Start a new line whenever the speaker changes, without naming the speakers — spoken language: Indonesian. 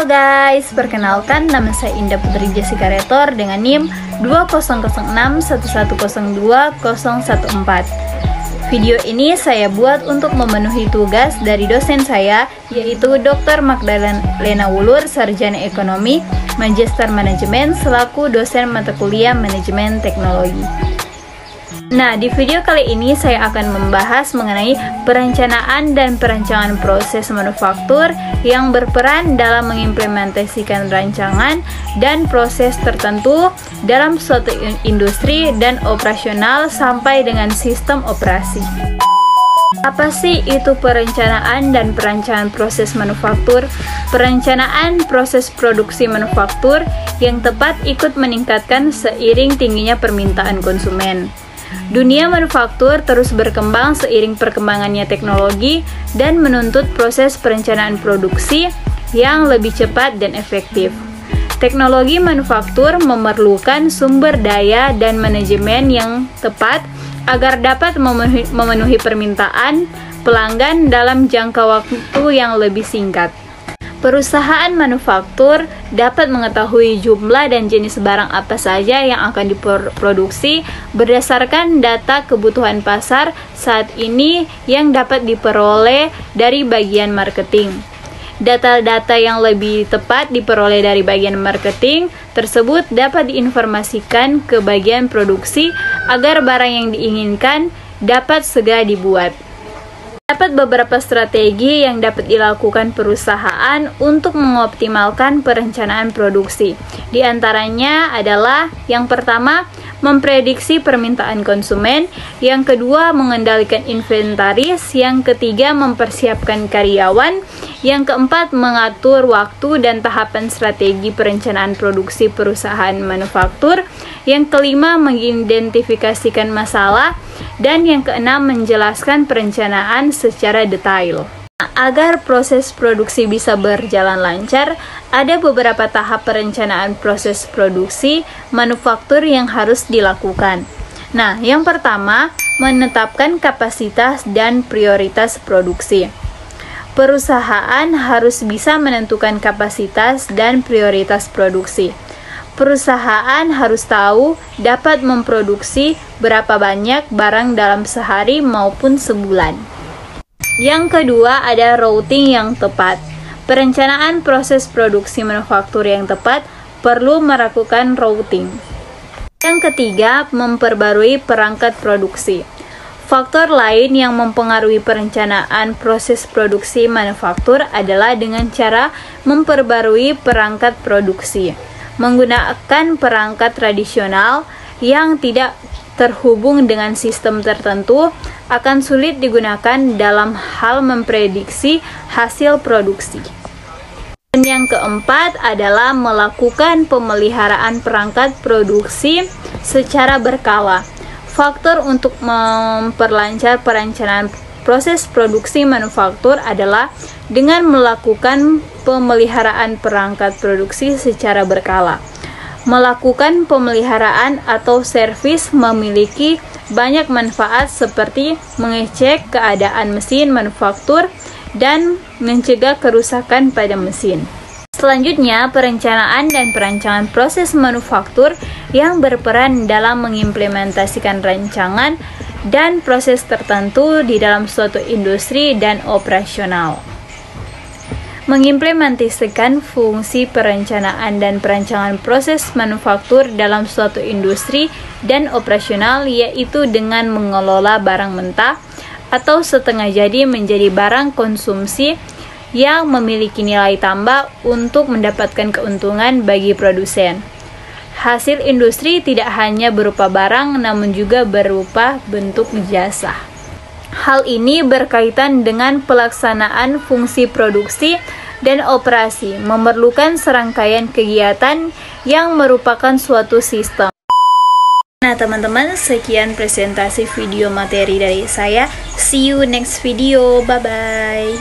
Halo guys, perkenalkan nama saya Indah Putri Jessica Retor dengan NIM 200611020014. Video ini saya buat untuk memenuhi tugas dari dosen saya, yaitu Dr. Magdalena Wulur, Sarjana Ekonomi, Magister Manajemen, selaku dosen mata kuliah Manajemen Teknologi. Nah, di video kali ini saya akan membahas mengenai perencanaan dan perancangan proses manufaktur yang berperan dalam mengimplementasikan rancangan dan proses tertentu dalam suatu industri dan operasional sampai dengan sistem operasi. Apa sih itu perencanaan dan perancangan proses manufaktur? Perencanaan proses produksi manufaktur yang tepat ikut meningkatkan seiring tingginya permintaan konsumen. Dunia manufaktur terus berkembang seiring perkembangannya teknologi dan menuntut proses perencanaan produksi yang lebih cepat dan efektif. Teknologi manufaktur memerlukan sumber daya dan manajemen yang tepat agar dapat memenuhi permintaan pelanggan dalam jangka waktu yang lebih singkat. Perusahaan manufaktur dapat mengetahui jumlah dan jenis barang apa saja yang akan diproduksi berdasarkan data kebutuhan pasar saat ini yang dapat diperoleh dari bagian marketing. Data-data yang lebih tepat diperoleh dari bagian marketing tersebut dapat diinformasikan ke bagian produksi agar barang yang diinginkan dapat segera dibuat. Terdapat beberapa strategi yang dapat dilakukan perusahaan untuk mengoptimalkan perencanaan produksi. Di antaranya adalah yang pertama, memprediksi permintaan konsumen, yang kedua, mengendalikan inventaris, yang ketiga, mempersiapkan karyawan, yang keempat, mengatur waktu dan tahapan strategi perencanaan produksi perusahaan manufaktur, yang kelima, mengidentifikasikan masalah, dan yang keenam, menjelaskan perencanaan secara detail. Agar proses produksi bisa berjalan lancar, ada beberapa tahap perencanaan proses produksi manufaktur yang harus dilakukan. Nah, yang pertama, menetapkan kapasitas dan prioritas produksi. Perusahaan harus bisa menentukan kapasitas dan prioritas produksi. Perusahaan harus tahu dapat memproduksi berapa banyak barang dalam sehari maupun sebulan. Yang kedua, ada routing yang tepat. Perencanaan proses produksi manufaktur yang tepat perlu melakukan routing. Yang ketiga, memperbarui perangkat produksi. Faktor lain yang mempengaruhi perencanaan proses produksi manufaktur adalah dengan cara memperbarui perangkat produksi. Menggunakan perangkat tradisional yang tidak terhubung dengan sistem tertentu akan sulit digunakan dalam hal memprediksi hasil produksi. Dan yang keempat adalah melakukan pemeliharaan perangkat produksi secara berkala. Faktor untuk memperlancar perencanaan proses produksi manufaktur adalah dengan melakukan pemeliharaan perangkat produksi secara berkala. Melakukan pemeliharaan atau servis memiliki banyak manfaat seperti mengecek keadaan mesin manufaktur dan mencegah kerusakan pada mesin. Selanjutnya, perencanaan dan perancangan proses manufaktur yang berperan dalam mengimplementasikan rancangan dan proses tertentu di dalam suatu industri dan operasional. Mengimplementasikan fungsi perencanaan dan perancangan proses manufaktur dalam suatu industri dan operasional, yaitu dengan mengelola barang mentah atau setengah jadi menjadi barang konsumsi yang memiliki nilai tambah untuk mendapatkan keuntungan bagi produsen. Hasil industri tidak hanya berupa barang, namun juga berupa bentuk jasa. Hal ini berkaitan dengan pelaksanaan fungsi produksi dan operasi, memerlukan serangkaian kegiatan yang merupakan suatu sistem. Nah teman-teman, sekian presentasi video materi dari saya. See you next video, bye-bye.